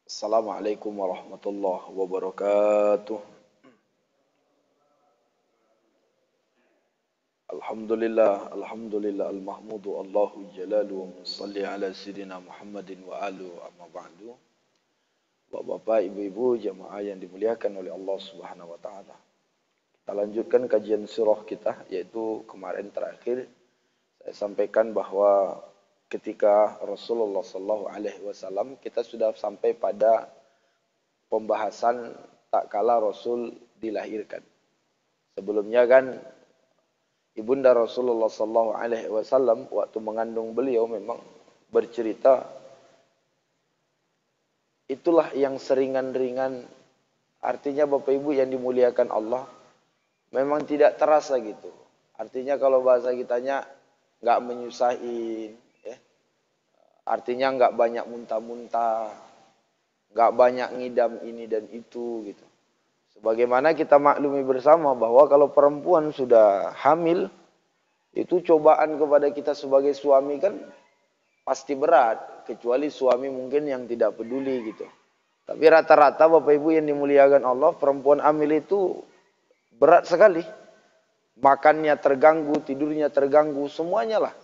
Assalamualaikum warahmatullahi wabarakatuh. Alhamdulillah al-mahmudu Allahu jalalu wa salli ala sayyidina Muhammadin wa alu amma ba'du. Bapak-bapak, ibu-ibu, jamaah yang dimuliakan oleh Allah Subhanahu wa taala. Kita lanjutkan kajian surah kita, yaitu kemarin terakhir saya sampaikan bahwa ketika Rasulullah sallallahu alaihi wasallam kita sudah sampai pada pembahasan tak kala Rasul dilahirkan. Sebelumnya kan ibunda Rasulullah sallallahu alaihi wasallam waktu mengandung beliau memang bercerita itulah yang seringan-ringan, artinya Bapak Ibu yang dimuliakan Allah, memang tidak terasa gitu. Artinya kalau bahasa kitanya nggak menyusahin, ya. Artinya nggak banyak muntah-muntah, nggak banyak ngidam ini dan itu gitu. Sebagaimana kita maklumi bersama bahwa kalau perempuan sudah hamil, itu cobaan kepada kita sebagai suami kan pasti berat, kecuali suami mungkin yang tidak peduli gitu. Tapi rata-rata Bapak Ibu yang dimuliakan Allah, perempuan hamil itu berat sekali. Makannya terganggu, tidurnya terganggu, semuanya lah.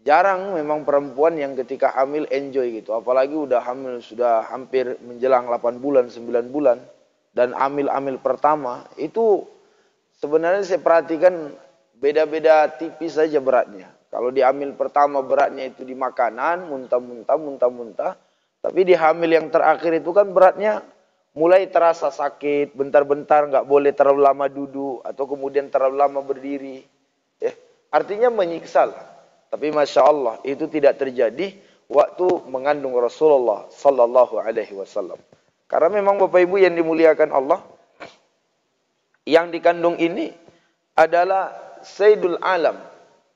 Jarang memang perempuan yang ketika hamil enjoy gitu. Apalagi udah hamil sudah hampir menjelang 8 bulan, 9 bulan. Dan hamil-hamil pertama itu sebenarnya saya perhatikan beda-beda tipis saja beratnya. Kalau di hamil pertama beratnya itu di makanan, muntah-muntah. Tapi di hamil yang terakhir itu kan beratnya mulai terasa sakit, bentar-bentar nggak boleh terlalu lama duduk atau kemudian terlalu lama berdiri. Artinya menyiksa lah. Tapi Masya Allah itu tidak terjadi waktu mengandung Rasulullah Sallallahu Alaihi Wasallam. Karena memang Bapak Ibu yang dimuliakan Allah, yang dikandung ini adalah Sayyidul Alam.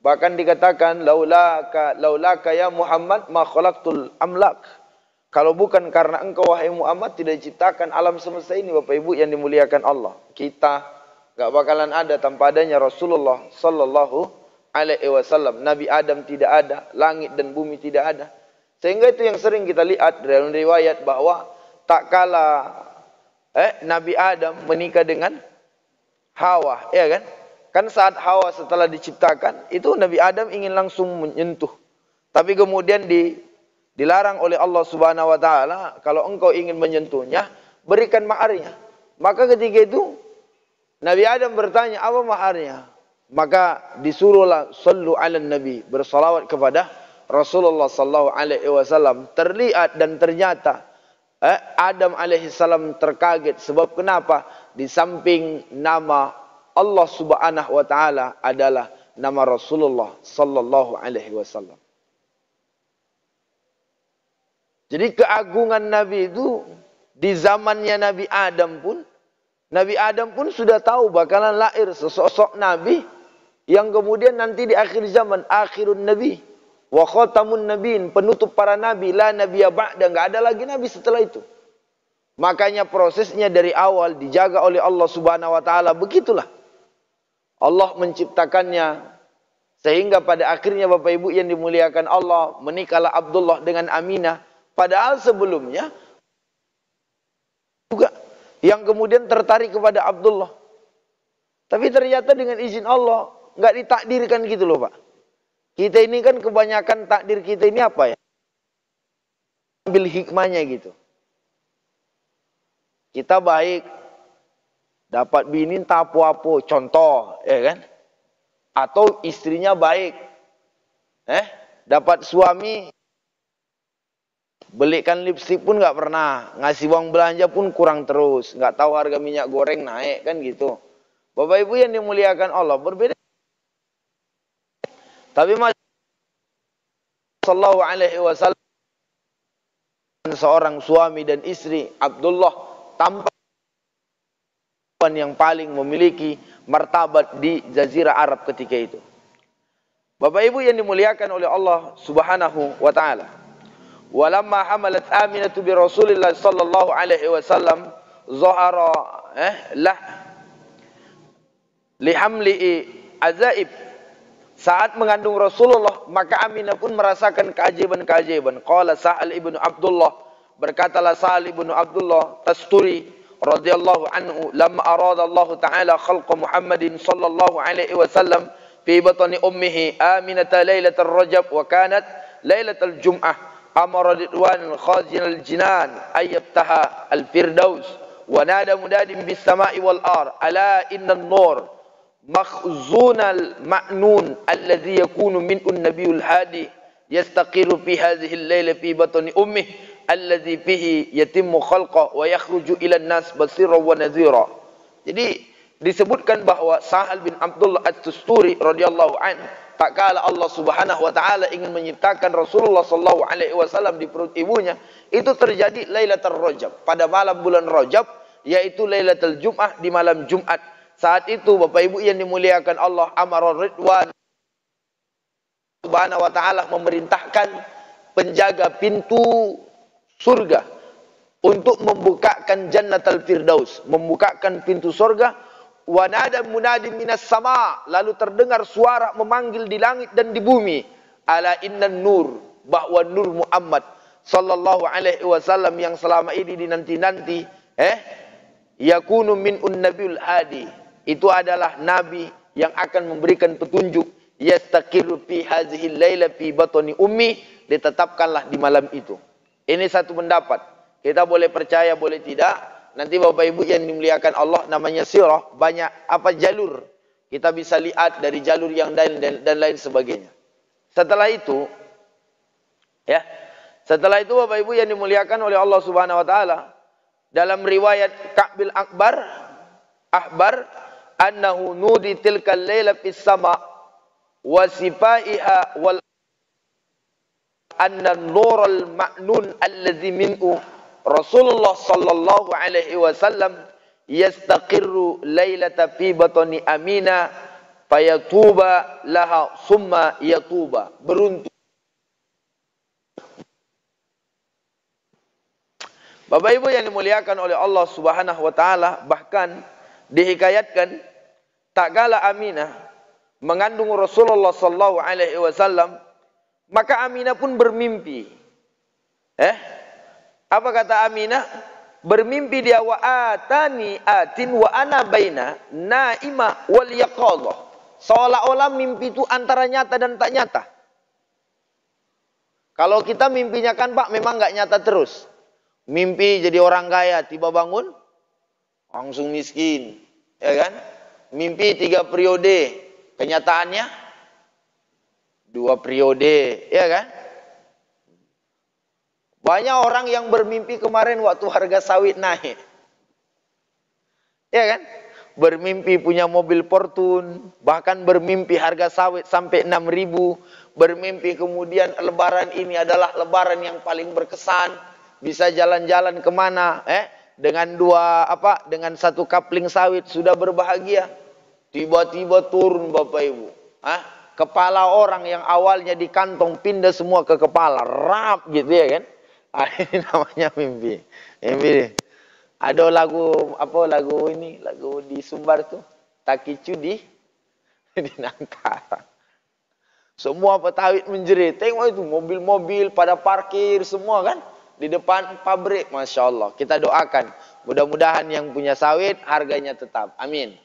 Bahkan dikatakan laulaka ya Muhammad ma khalaqtul amlak. Kalau bukan karena engkau wahai Muhammad tidak diciptakan alam semesta ini. Bapak Ibu yang dimuliakan Allah, kita enggak bakalan ada tanpa adanya Rasulullah sallallahu alaihi wasallam. Nabi Adam tidak ada, langit dan bumi tidak ada. Sehingga itu yang sering kita lihat dalam riwayat bahwa tak kala Nabi Adam menikah dengan Hawa, ya kan? Kan saat Hawa setelah diciptakan, itu Nabi Adam ingin langsung menyentuh. Tapi kemudian dilarang oleh Allah Subhanahu wa taala, kalau engkau ingin menyentuhnya, berikan maharnya. Maka ketika itu Nabi Adam bertanya, apa maharnya? Maka disuruhlah sallu ala nabi, bersalawat kepada Rasulullah sallallahu alaihi wasallam. Terlihat dan ternyata Adam alaihi salam terkaget. Sebab kenapa? Di samping nama Allah Subhanahu wa taala adalah nama Rasulullah sallallahu alaihi wasallam. Jadi keagungan Nabi itu di zamannya Nabi Adam pun sudah tahu bakalan lahir sesosok Nabi yang kemudian nanti di akhir zaman akhirun Nabi wa khatamun nabiin, penutup para nabi, la nabiyya ba'da, enggak ada lagi nabi setelah itu. Makanya prosesnya dari awal dijaga oleh Allah Subhanahu wa taala begitulah. Allah menciptakannya sehingga pada akhirnya Bapak Ibu yang dimuliakan Allah menikahlah Abdullah dengan Aminah. Padahal sebelumnya juga yang kemudian tertarik kepada Abdullah. Tapi ternyata dengan izin Allah nggak ditakdirkan gitu loh Pak. Kita ini kan kebanyakan takdir kita ini apa ya? Ambil hikmahnya gitu. Kita baik, dapat bini tapu-apu, contoh, ya kan? Atau istrinya baik, dapat suami, belikan lipstik pun nggak pernah, ngasih uang belanja pun kurang terus, nggak tahu harga minyak goreng naik kan gitu. Bapak Ibu yang dimuliakan Allah berbeda. Tapi Mas Sallallahu Alaihi Wasallam seorang suami dan istri Abdullah tampak yang paling memiliki martabat di jazirah Arab ketika itu. Bapak Ibu yang dimuliakan oleh Allah Subhanahu wa taala. Walamma hamalat Aminatu bi Rasulillah sallallahu alaihi wasallam zahara lah lihamli azaib. Saat mengandung Rasulullah maka Aminah pun merasakan keajaiban-keajaiban. Qala Sa'al ibnu Abdullah, berkatalah Sa'al ibnu Abdullah Tasturi radhiyallahu anhu, lamma arada Allah taala khalqa Muhammadin sallallahu alaihi wasallam fi batni ummihi Aminah lailatul Rajab wa kanat lailatul Jum'ah, amara ridwan khazin al-jinan ayyataha al-firdaus wa nada munadin bis sama'i wal ar ala inna an-nur مخزون المأنون الذي يكون من النبي الهادي يستقر في هذه الليلة في بطن أمه الذي فيه يتم خلقه ويخرج إلى الناس بصيرا ونذيرا. Jadi disebutkan bahwa Sahal bin Abdullah At-Tusturi radhiyallahu anhu, tak kala Allah Subhanahu wa taala ingin menciptakan Rasulullah sallallahu alaihi wasallam di perut ibunya, itu terjadi Lailatul Rajab, pada malam bulan Rajab, yaitu Lailatul Jum'ah, di malam Jumat. Saat itu Bapak Ibu yang dimuliakan Allah, amara ridwan Subhanahu wa taala memerintahkan penjaga pintu surga untuk membukakan Jannatul Firdaus, membukakan pintu surga. Wa nada munadi minas sama, lalu terdengar suara memanggil di langit dan di bumi, ala innan nur, bahwa nur Muhammad sallallahu alaihi wasallam yang selama ini dinanti-nanti, yakunu min nabiyul hadi, itu adalah nabi yang akan memberikan petunjuk. Yastaqiru fi hadhihi laila fi batni ummi, ditetapkanlah di malam itu. Ini satu pendapat. Kita boleh percaya, boleh tidak. Nanti Bapak Ibu yang dimuliakan Allah, namanya sirah, banyak jalur. Kita bisa lihat dari jalur yang dan lain sebagainya. Setelah itu Bapak Ibu yang dimuliakan oleh Allah Subhanahu wa taala, dalam riwayat Ka'bil Ahbar annahu nudi tilkal laila fis sama wa sifaiha wal anna nurul ma'nun alladhi minhu Rasulullah sallallahu alaihi wasallam yastaqirru lailata fi batni Aminah fayatuba laha summa yatuba. Beruntung Bapak Ibu yang dimuliakan oleh Allah Subhanahu wa taala, bahkan dihikayatkan tak kala Aminah mengandung Rasulullah sallallahu alaihi wasallam, maka Aminah pun bermimpi. Apa kata Aminah? Bermimpi dia, wa atani atin wa ana baina naima wal yaqadha. Seolah-olah mimpi itu antara nyata dan tak nyata. Kalau kita mimpinya kan Pak memang enggak nyata terus. Mimpi jadi orang kaya, tiba bangun langsung miskin, ya kan? Mimpi 3 periode, kenyataannya 2 periode, ya kan? Banyak orang yang bermimpi kemarin waktu harga sawit naik, ya kan? Bermimpi punya mobil Fortune, bahkan bermimpi harga sawit sampai 6.000, bermimpi kemudian lebaran ini adalah lebaran yang paling berkesan, bisa jalan-jalan kemana, dengan dengan 1 kapling sawit sudah berbahagia. Tiba-tiba turun Bapak Ibu, kepala orang yang awalnya di kantong pindah semua ke kepala, rap gitu, ya kan? Ini namanya mimpi. Mimpi. Ada lagu lagu di Sumbar tuh, Takicu di Nangka. Semua petawit menjerit, tengok itu mobil-mobil pada parkir semua kan di depan pabrik. Masya Allah, kita doakan mudah-mudahan yang punya sawit harganya tetap, amin.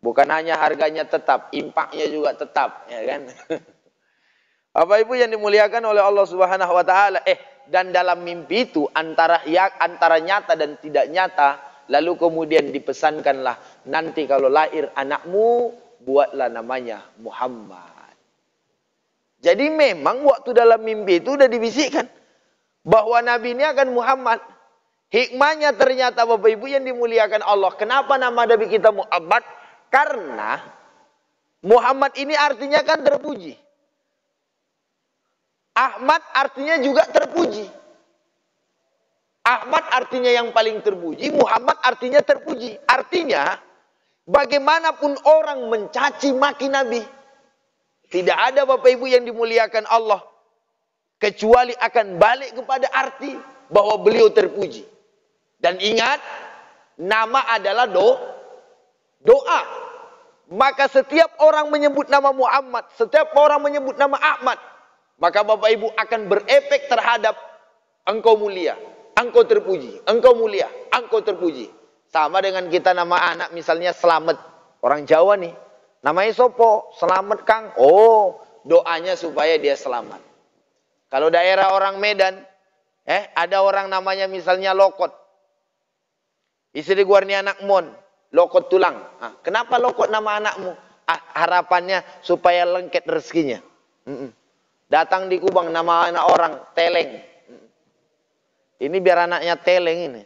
Bukan hanya harganya tetap, impaknya juga tetap, ya kan? Bapak Ibu yang dimuliakan oleh Allah Subhanahu wa taala, dan dalam mimpi itu antara nyata dan tidak nyata, lalu kemudian dipesankanlah, nanti kalau lahir anakmu buatlah namanya Muhammad. Jadi memang waktu dalam mimpi itu sudah dibisikkan bahwa Nabi ini akan Muhammad. Hikmahnya ternyata Bapak Ibu yang dimuliakan Allah, kenapa nama Nabi kita Muhammad? Karena Muhammad ini artinya kan terpuji. Ahmad artinya juga terpuji. Ahmad artinya yang paling terpuji, Muhammad artinya terpuji. Artinya bagaimanapun orang mencaci maki Nabi, tidak ada Bapak Ibu yang dimuliakan Allah kecuali akan balik kepada arti bahwa beliau terpuji. Dan ingat, nama adalah doa. Maka setiap orang menyebut nama Muhammad, setiap orang menyebut nama Ahmad, maka Bapak Ibu akan berefek terhadap engkau mulia, engkau terpuji, engkau mulia, engkau terpuji. Sama dengan kita nama anak misalnya Slamet. Orang Jawa nih, namanya Sopo, Selamat Kang. Oh, doanya supaya dia selamat. Kalau daerah orang Medan, ada orang namanya misalnya Lokot. Istri gua ini anak Mon, Lokot tulang. Nah, kenapa Lokot nama anakmu? Harapannya supaya lengket rezekinya. Datang di Kubang nama anak orang Teleng. Ini biar anaknya Teleng ini.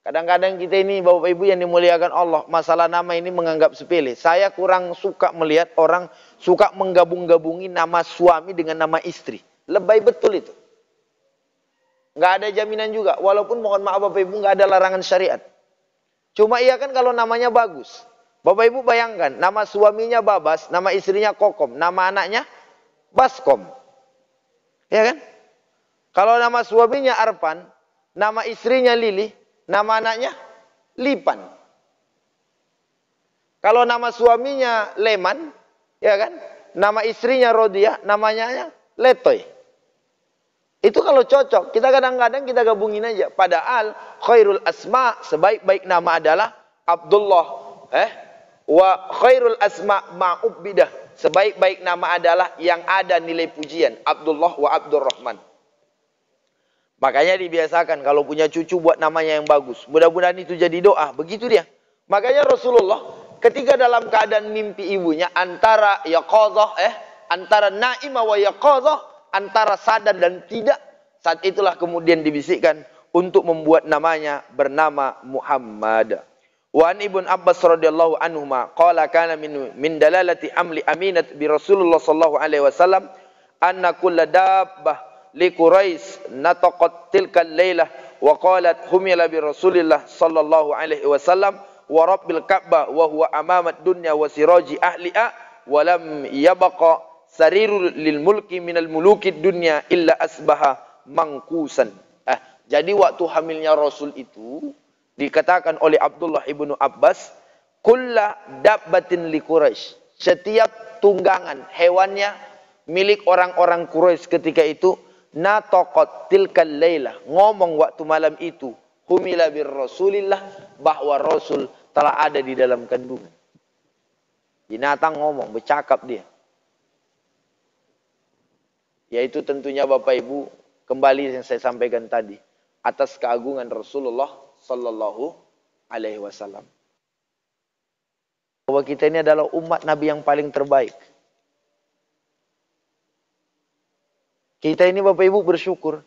Kadang-kadang kita ini Bapak Ibu yang dimuliakan Allah, masalah nama ini menganggap sepele. Saya kurang suka melihat orang suka menggabung-gabungi nama suami dengan nama istri. Lebay betul itu. Nggak ada jaminan juga. Walaupun mohon maaf Bapak Ibu nggak ada larangan syariat. Cuma iya kan kalau namanya bagus. Bapak Ibu bayangkan, nama suaminya Babas, nama istrinya Kokom, nama anaknya Baskom. Ya kan? Kalau nama suaminya Arpan, nama istrinya Lili, nama anaknya Lipan. Kalau nama suaminya Leman, ya kan? Nama istrinya Rodia, namanya Letoy. Itu kalau cocok, kita kadang-kadang kita gabungin aja. Padahal khairul asma, sebaik-baik nama adalah Abdullah. Wa khairul asma ma'ubbidah. Sebaik-baik nama adalah yang ada nilai pujian. Abdullah wa Abdurrahman. Makanya dibiasakan kalau punya cucu buat namanya yang bagus. Mudah-mudahan itu jadi doa. Begitu dia. Makanya Rasulullah ketika dalam keadaan mimpi ibunya antara yaqadhah antara naimah wa yaqadhah, antara sadar dan tidak, saat itulah kemudian dibisikkan untuk membuat namanya bernama Muhammad. Wa an Ibnu Abbas radhiyallahu anhuma qala kana min dalalati amli aminat bi Rasulullah sallallahu alaihi wasallam anna kulla dabbah li Quraisy nataqat tilka al-lailah wa qalat humila bi Rasulillah sallallahu alaihi wasallam wa rabbil Ka'bah wa huwa amama ad-dunya wa siraji ahliha wa lam yabqa sarirul lil mulki minal mulukid dunya illa asbaha mangkusan. Jadi waktu hamilnya Rasul itu dikatakan oleh Abdullah ibnu Abbas, kulla dabbatin li Quraisy. Setiap tunggangan hewannya milik orang-orang Quraisy ketika itu nataqat tilkal lailah, ngomong waktu malam itu, humila bir Rasulillah, bahwa Rasul telah ada di dalam kandungan. Binatang ngomong, bercakap dia. Yaitu tentunya Bapak Ibu kembali yang saya sampaikan tadi atas keagungan Rasulullah sallallahu alaihi wasallam. Bahwa kita ini adalah umat Nabi yang paling terbaik. Kita ini Bapak Ibu bersyukur.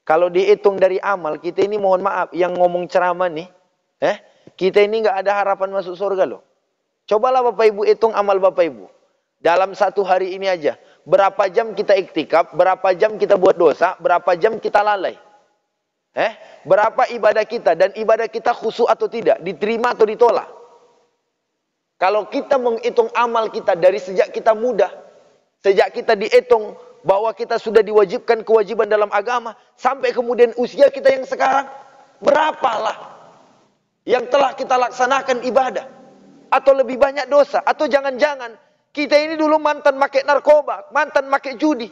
Kalau dihitung dari amal, kita ini mohon maaf yang ngomong ceramah nih, kita ini nggak ada harapan masuk surga loh. Cobalah Bapak Ibu hitung amal Bapak Ibu. Dalam satu hari ini aja. Berapa jam kita iktikaf, berapa jam kita buat dosa, berapa jam kita lalai. Berapa ibadah kita, dan ibadah kita khusyuk atau tidak, diterima atau ditolak. Kalau kita menghitung amal kita dari sejak kita muda, sejak kita dihitung bahwa kita sudah diwajibkan kewajiban dalam agama, sampai kemudian usia kita yang sekarang, berapalah yang telah kita laksanakan ibadah, atau lebih banyak dosa, atau jangan-jangan kita ini dulu mantan pakai narkoba, mantan pakai judi.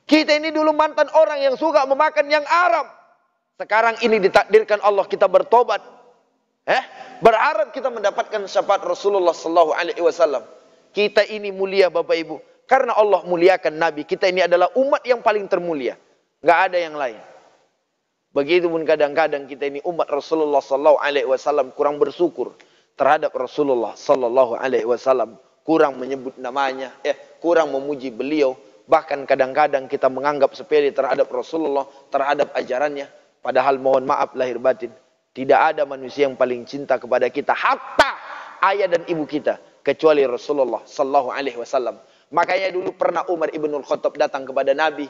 Kita ini dulu mantan orang yang suka memakan yang haram. Sekarang ini ditakdirkan Allah kita bertobat. Berharap kita mendapatkan syafaat Rasulullah sallallahu alaihi wasallam. Kita ini mulia Bapak Ibu. Karena Allah muliakan Nabi. Kita ini adalah umat yang paling termulia. Nggak ada yang lain. Begitupun kadang-kadang kita ini umat Rasulullah sallallahu alaihi wasallam kurang bersyukur terhadap Rasulullah sallallahu alaihi wasallam. Kurang menyebut namanya, kurang memuji beliau. Bahkan kadang-kadang kita menganggap sepele terhadap Rasulullah, terhadap ajarannya. Padahal mohon maaf lahir batin, tidak ada manusia yang paling cinta kepada kita, hatta ayah dan ibu kita, kecuali Rasulullah sallallahu alaihi wasallam. Makanya dulu pernah Umar ibnul Khattab datang kepada Nabi,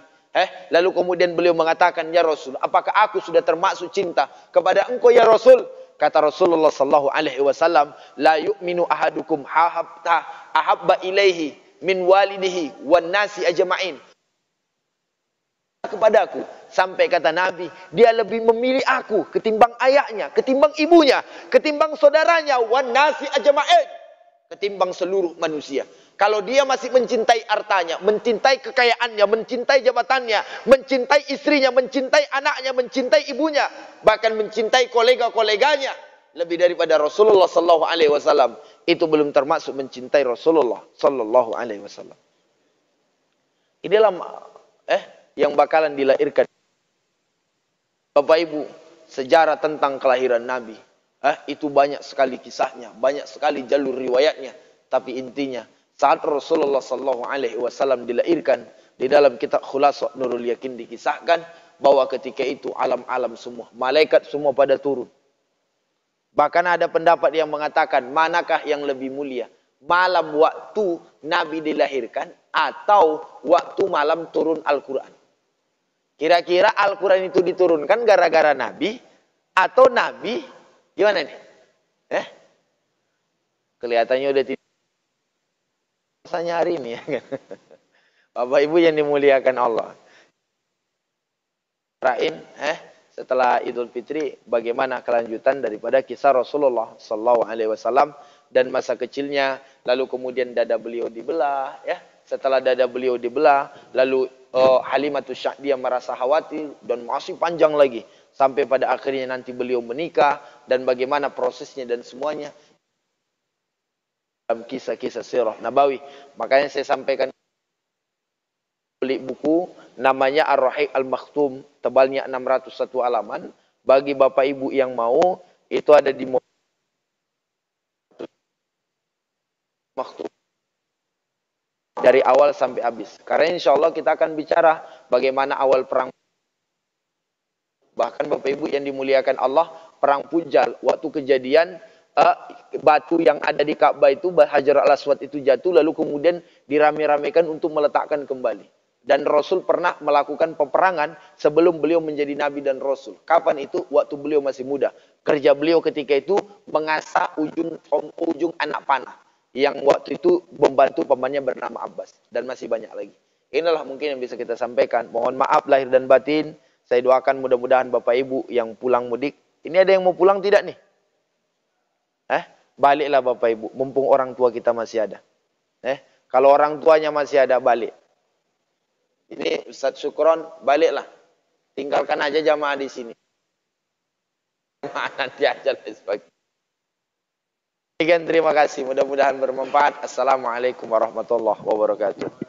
lalu kemudian beliau mengatakan, ya Rasul, apakah aku sudah termasuk cinta kepada engkau ya Rasul? Kata Rasulullah sallallahu alaihi wasallam, la yu'minu ahadukum ahabba ilaihi min walidihi wan nasi ajma'in. Kepadaku, sampai kata Nabi, dia lebih memilih aku ketimbang ayahnya, ketimbang ibunya, ketimbang saudaranya, wan nasi ajma'in, ketimbang seluruh manusia. Kalau dia masih mencintai hartanya, mencintai kekayaannya, mencintai jabatannya, mencintai istrinya, mencintai anaknya, mencintai ibunya, bahkan mencintai kolega-koleganya lebih daripada Rasulullah sallallahu alaihi wasallam, itu belum termasuk mencintai Rasulullah sallallahu alaihi wasallam. Inilah yang bakalan dilahirkan. Bapak Ibu, sejarah tentang kelahiran Nabi, itu banyak sekali kisahnya, banyak sekali jalur riwayatnya, tapi intinya saat Rasulullah sallallahu alaihi wasallam dilahirkan, di dalam kitab Khulasah Nurul Yakin dikisahkan bahwa ketika itu alam-alam semua, malaikat semua pada turun. Bahkan ada pendapat yang mengatakan, manakah yang lebih mulia? Malam waktu Nabi dilahirkan atau waktu malam turun Al-Quran? Kira-kira Al-Quran itu diturunkan gara-gara Nabi atau Nabi gimana nih? Kelihatannya udah tidak rasanya hari ini ya. Bapak Ibu yang dimuliakan Allah. Setelah Idul Fitri, bagaimana kelanjutan daripada kisah Rasulullah sallallahu alaihi wasallam dan masa kecilnya, lalu kemudian dada beliau dibelah, ya. Setelah dada beliau dibelah, lalu Halimatus Sa'diyah merasa khawatir dan masih panjang lagi sampai pada akhirnya nanti beliau menikah dan bagaimana prosesnya dan semuanya dalam kisah-kisah sirah Nabawi. Makanya saya sampaikan, beli buku namanya Ar-Rahiq Al-Makhtum, tebalnya 601 halaman. Bagi Bapak Ibu yang mau, itu ada di Makhtum dari awal sampai habis. Karena insya Allah kita akan bicara bagaimana awal perang. Bahkan Bapak Ibu yang dimuliakan Allah, perang Punjal, waktu kejadian batu yang ada di Ka'bah itu, Hajar al-Aswad itu jatuh, lalu kemudian dirame-ramekan untuk meletakkan kembali. Dan Rasul pernah melakukan peperangan sebelum beliau menjadi Nabi dan Rasul. Kapan itu? Waktu beliau masih muda. Kerja beliau ketika itu mengasah ujung anak panah, yang waktu itu membantu pamannya bernama Abbas. Dan masih banyak lagi. Inilah mungkin yang bisa kita sampaikan. Mohon maaf lahir dan batin. Saya doakan mudah-mudahan Bapak Ibu yang pulang mudik. Ini ada yang mau pulang tidak nih? Baliklah Bapak Ibu, mumpung orang tua kita masih ada. Kalau orang tuanya masih ada, balik. Ini Ustaz Syukron, baliklah. Tinggalkan aja jamaah di sini. Nanti aja sebagainya. Terima kasih, mudah-mudahan bermanfaat. Assalamualaikum warahmatullahi wabarakatuh.